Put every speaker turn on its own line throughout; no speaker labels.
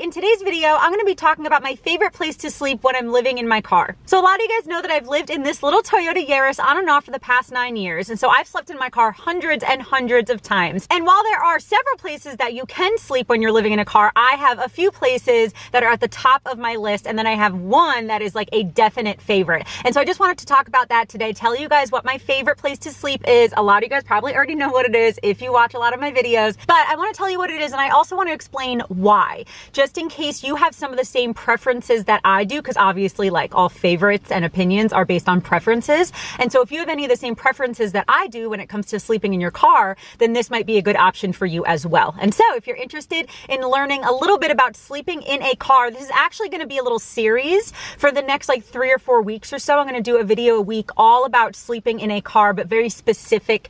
in today's video, I'm gonna be talking about my favorite place to sleep when I'm living in my car. So a lot of you guys know that I've lived in this little Toyota Yaris on and off for the past 9 years. And so I've slept in my car hundreds and hundreds of times. And while there are several places that you can sleep when you're living in a car, I have a few places that are at the top of my list. And then I have one that is like a definite favorite. And so I just wanted to talk about that today, tell you guys what my favorite place to sleep is. A lot of you guys probably already know what it is if you watch a lot of my videos, but I want to tell you what it is. And I also want to explain why, just in case you have some of the same preferences that I do, because obviously like all favorites and opinions are based on preferences. And so if you have any of the same preferences that I do when it comes to sleeping in your car, then this might be a good option for you as well. And so if you're interested in learning a little bit about sleeping in a car, this is actually going to be a little series for the next like 3 or 4 weeks or so. I'm going to do a video a week all about sleeping in a car, but very specific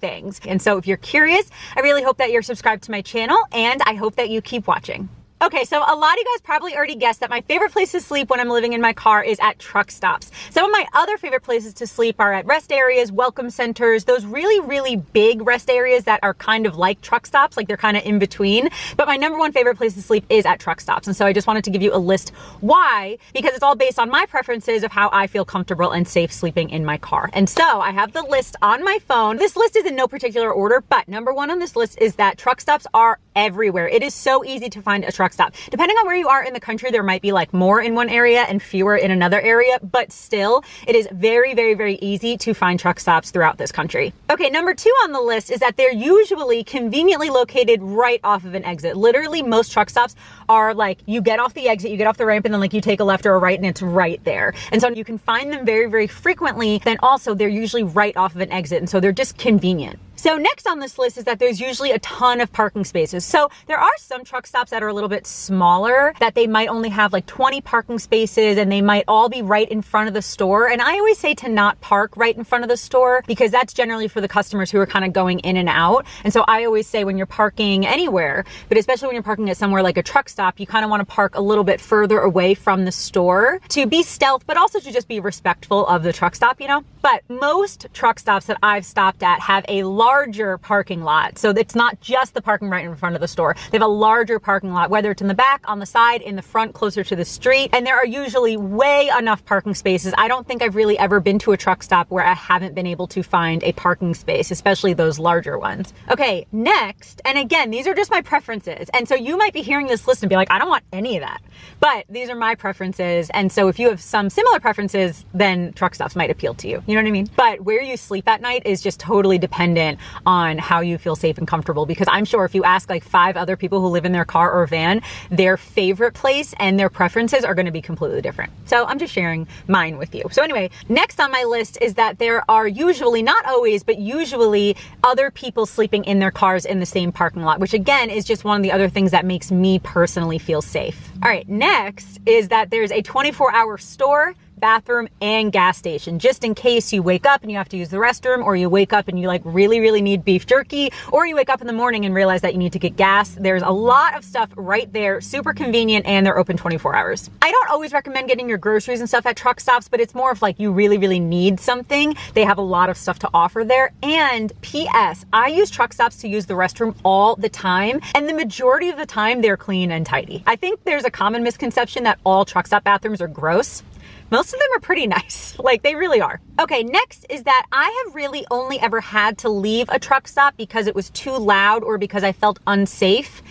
things. And so if you're curious, I really hope that you're subscribed to my channel, and I hope that you keep watching. Okay, so a lot of you guys probably already guessed that my favorite place to sleep when I'm living in my car is at truck stops. Some of my other favorite places to sleep are at rest areas, welcome centers, those really, really big rest areas that are kind of like truck stops, like they're kind of in between. But my number one favorite place to sleep is at truck stops. And so I just wanted to give you a list. Why? Because it's all based on my preferences of how I feel comfortable and safe sleeping in my car. And so I have the list on my phone. This list is in no particular order, but number one on this list is that truck stops are everywhere. It is so easy to find a truck stop. Depending on where you are in the country, there might be like more in one area and fewer in another area, but still it is very, very, very easy to find truck stops throughout this country. Okay, number two on the list is that they're usually conveniently located right off of an exit. Literally most truck stops are like, you get off the exit, you get off the ramp, and then like you take a left or a right and it's right there. And so you can find them very, very frequently. Then also they're usually right off of an exit. And so they're just convenient. So next on this list is that there's usually a ton of parking spaces. So there are some truck stops that are a little bit smaller, that they might only have like 20 parking spaces, and they might all be right in front of the store. And I always say to not park right in front of the store, because that's generally for the customers who are kind of going in and out. And so I always say when you're parking anywhere, but especially when you're parking at somewhere like a truck stop, you kind of want to park a little bit further away from the store to be stealth, but also to just be respectful of the truck stop, you know? But most truck stops that I've stopped at have a larger parking lot. So it's not just the parking right in front of the store. They have a larger parking lot, whether it's in the back, on the side, in the front, closer to the street. And there are usually way enough parking spaces. I don't think I've really ever been to a truck stop where I haven't been able to find a parking space, especially those larger ones. Okay, next, and again, these are just my preferences. And so you might be hearing this list and be like, I don't want any of that. But these are my preferences. And so if you have some similar preferences, then truck stops might appeal to you. You know what I mean? But where you sleep at night is just totally dependent on how you feel safe and comfortable, because I'm sure if you ask like 5 other people who live in their car or van, their favorite place and their preferences are going to be completely different. So I'm just sharing mine with you. So anyway, next on my list is that there are usually, not always, but usually other people sleeping in their cars in the same parking lot, which again is just one of the other things that makes me personally feel safe. All right, next is that there's a 24-hour store, bathroom, and gas station, just in case you wake up and you have to use the restroom, or you wake up and you like really, really need beef jerky, or you wake up in the morning and realize that you need to get gas. There's a lot of stuff right there, super convenient, and they're open 24 hours. I don't always recommend getting your groceries and stuff at truck stops, but it's more of like you really, really need something. They have a lot of stuff to offer there. And P.S. I use truck stops to use the restroom all the time, and the majority of the time they're clean and tidy. I think there's a common misconception that all truck stop bathrooms are gross. Most of them are pretty nice. Like, they really are. Okay, next is that I have really only ever had to leave a truck stop because it was too loud or because I felt unsafe,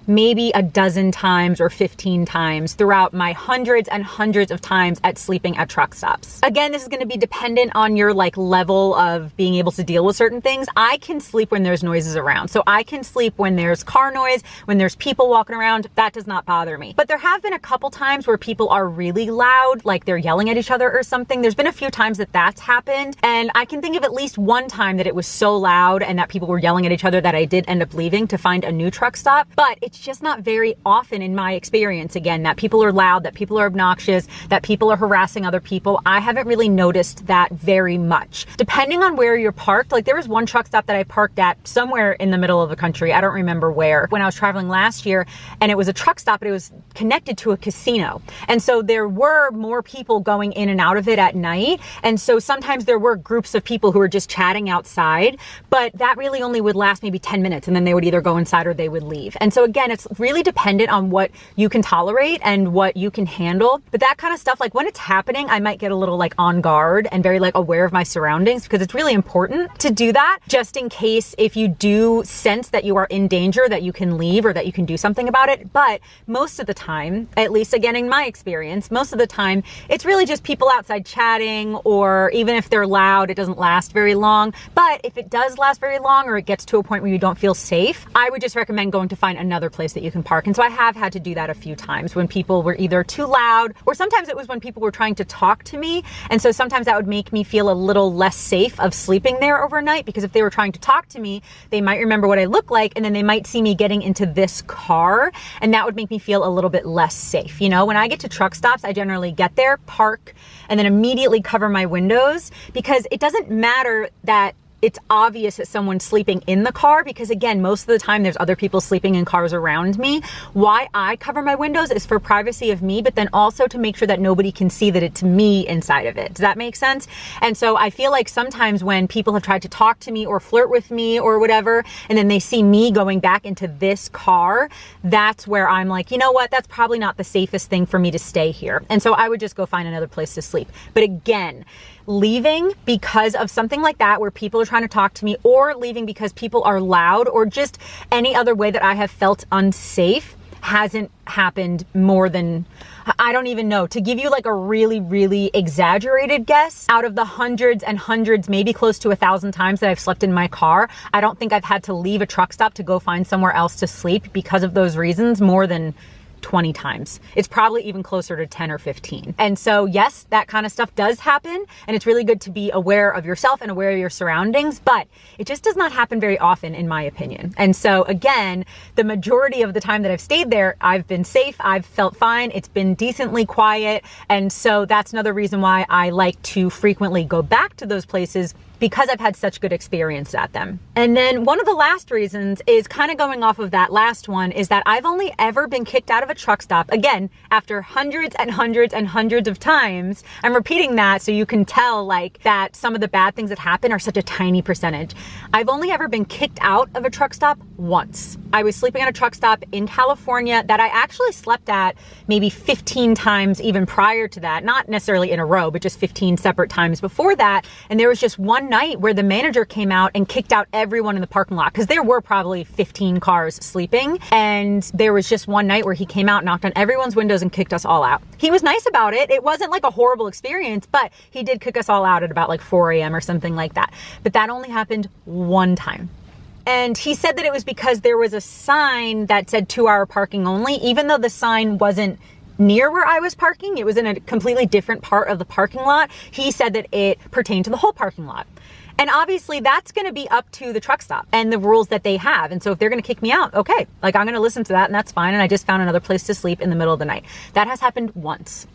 maybe a dozen times or 15 times throughout my hundreds and hundreds of times at sleeping at truck stops. Again, this is going to be dependent on your like level of being able to deal with certain things. I can sleep when there's noises around. So I can sleep when there's car noise, when there's people walking around. That does not bother me. But there have been a couple times where people are really loud, like they're yelling at each other or something. There's been a few times that that's happened. And I can think of at least one time that it was so loud and that people were yelling at each other that I did end up leaving to find a new truck stop. But it's just not very often in my experience, again, that people are loud, that people are obnoxious, that people are harassing other people. I haven't really noticed that very much. Depending on where you're parked, like there was one truck stop that I parked at somewhere in the middle of the country. I don't remember where, when I was traveling last year, and it was a truck stop, but it was connected to a casino. And so there were more people going in and out of it at night. And so sometimes there were groups of people who were just chatting outside, but that really only would last maybe 10 minutes. And then they would either go inside or they would leave. And so again, again, it's really dependent on what you can tolerate and what you can handle. But that kind of stuff, like when it's happening, I might get a little like on guard and very like aware of my surroundings, because it's really important to do that just in case if you do sense that you are in danger, that you can leave or that you can do something about it. But most of the time, at least again in my experience, most of the time, it's really just people outside chatting, or even if they're loud, it doesn't last very long. But if it does last very long, or it gets to a point where you don't feel safe, I would just recommend going to find another place that you can park. And so I have had to do that a few times when people were either too loud, or sometimes it was when people were trying to talk to me. And so sometimes that would make me feel a little less safe of sleeping there overnight, because if they were trying to talk to me, they might remember what I look like, and then they might see me getting into this car, and that would make me feel a little bit less safe. You know, when I get to truck stops, I generally get there, park, and then immediately cover my windows, because it doesn't matter that it's obvious that someone's sleeping in the car, because again, most of the time there's other people sleeping in cars around me. Why I cover my windows is for privacy of me, but then also to make sure that nobody can see that it's me inside of it. Does that make sense? And so I feel like sometimes when people have tried to talk to me or flirt with me or whatever, and then they see me going back into this car, that's where I'm like, you know what? That's probably not the safest thing for me to stay here. And so I would just go find another place to sleep. But again, leaving because of something like that, where people are trying to talk to me, or leaving because people are loud, or just any other way that I have felt unsafe, hasn't happened more than, I don't even know, to give you like a really, really exaggerated guess, out of the hundreds and hundreds, maybe close to 1,000 times that I've slept in my car, I don't think I've had to leave a truck stop to go find somewhere else to sleep because of those reasons more than 20 times. It's probably even closer to 10 or 15. And so yes, that kind of stuff does happen, and it's really good to be aware of yourself and aware of your surroundings, but it just does not happen very often in my opinion. And so again, the majority of the time that I've stayed there, I've been safe, I've felt fine, it's been decently quiet, and so that's another reason why I like to frequently go back to those places, because I've had such good experience at them. And then one of the last reasons is kind of going off of that last one, is that I've only ever been kicked out of a truck stop, again, after hundreds and hundreds and hundreds of times. I'm repeating that so you can tell like that some of the bad things that happen are such a tiny percentage. I've only ever been kicked out of a truck stop once. I was sleeping at a truck stop in California that I actually slept at maybe 15 times even prior to that, not necessarily in a row, but just 15 separate times before that. And there was just one night where the manager came out and kicked out everyone in the parking lot, because there were probably 15 cars sleeping, and there was just one night where he came out, knocked on everyone's windows, and kicked us all out. He was nice about it. It wasn't like a horrible experience, but he did kick us all out at about like 4 a.m. or something like that. But that only happened one time. And he said that it was because there was a sign that said 2-hour parking only, even though the sign wasn't near where I was parking. It was in a completely different part of the parking lot. He said that it pertained to the whole parking lot. And obviously that's going to be up to the truck stop and the rules that they have. And so if they're going to kick me out, okay, like I'm going to listen to that, and that's fine. And I just found another place to sleep in the middle of the night. That has happened once.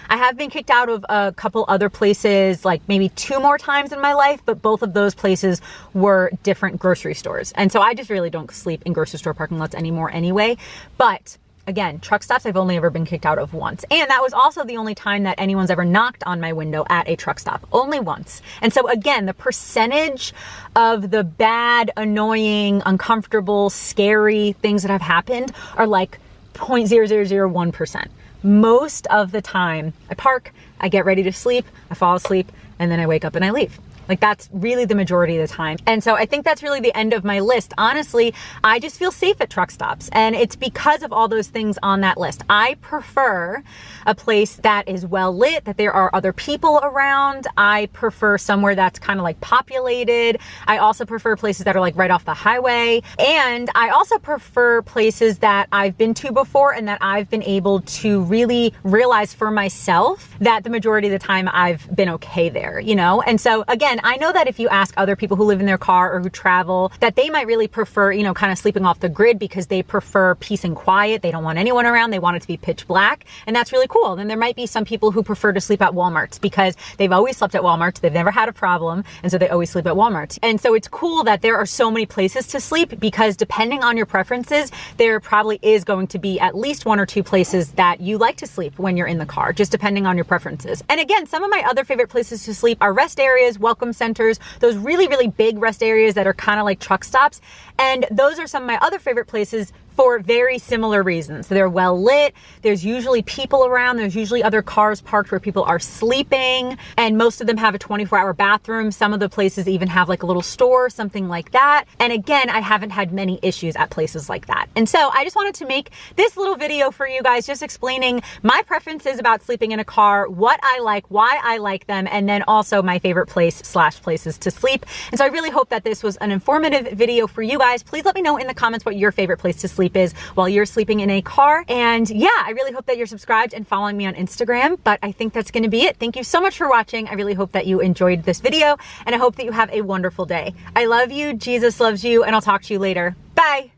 I have been kicked out of a couple other places, like maybe 2 more times in my life, but both of those places were different grocery stores. And so I just really don't sleep in grocery store parking lots anymore anyway. But again, truck stops, I've only ever been kicked out of once. And that was also the only time that anyone's ever knocked on my window at a truck stop. Only once. And so again, the percentage of the bad, annoying, uncomfortable, scary things that have happened are like 0.0001%. Most of the time, I park, I get ready to sleep, I fall asleep, and then I wake up and I leave. Like that's really the majority of the time. And so I think that's really the end of my list. Honestly, I just feel safe at truck stops, and it's because of all those things on that list. I prefer a place that is well lit, that there are other people around. I prefer somewhere that's kind of like populated. I also prefer places that are like right off the highway. And I also prefer places that I've been to before and that I've been able to really realize for myself that the majority of the time I've been okay there, you know? And so again, I know that if you ask other people who live in their car or who travel, that they might really prefer, you know, kind of sleeping off the grid because they prefer peace and quiet. They don't want anyone around. They want it to be pitch black. And that's really cool. Then there might be some people who prefer to sleep at Walmarts because they've always slept at Walmarts. They've never had a problem. And so they always sleep at Walmarts. And so it's cool that there are so many places to sleep, because depending on your preferences, there probably is going to be at least 1 or 2 places that you like to sleep when you're in the car, just depending on your preferences. And again, some of my other favorite places to sleep are rest areas, welcome centers, those really, really big rest areas that are kind of like truck stops. And those are some of my other favorite places for very similar reasons. They're well lit, there's usually people around, there's usually other cars parked where people are sleeping, and most of them have a 24-hour bathroom. Some of the places even have like a little store, something like that. And again, I haven't had many issues at places like that. And so I just wanted to make this little video for you guys, just explaining my preferences about sleeping in a car, what I like, why I like them, and then also my favorite places to sleep. And so I really hope that this was an informative video for you guys. Please let me know in the comments what your favorite place to sleep is while you're sleeping in a car. And yeah, I really hope that you're subscribed and following me on Instagram, but I think that's gonna be it. Thank you so much for watching. I really hope that you enjoyed this video, and I hope that you have a wonderful day. I love you, Jesus loves you, and I'll talk to you later. Bye.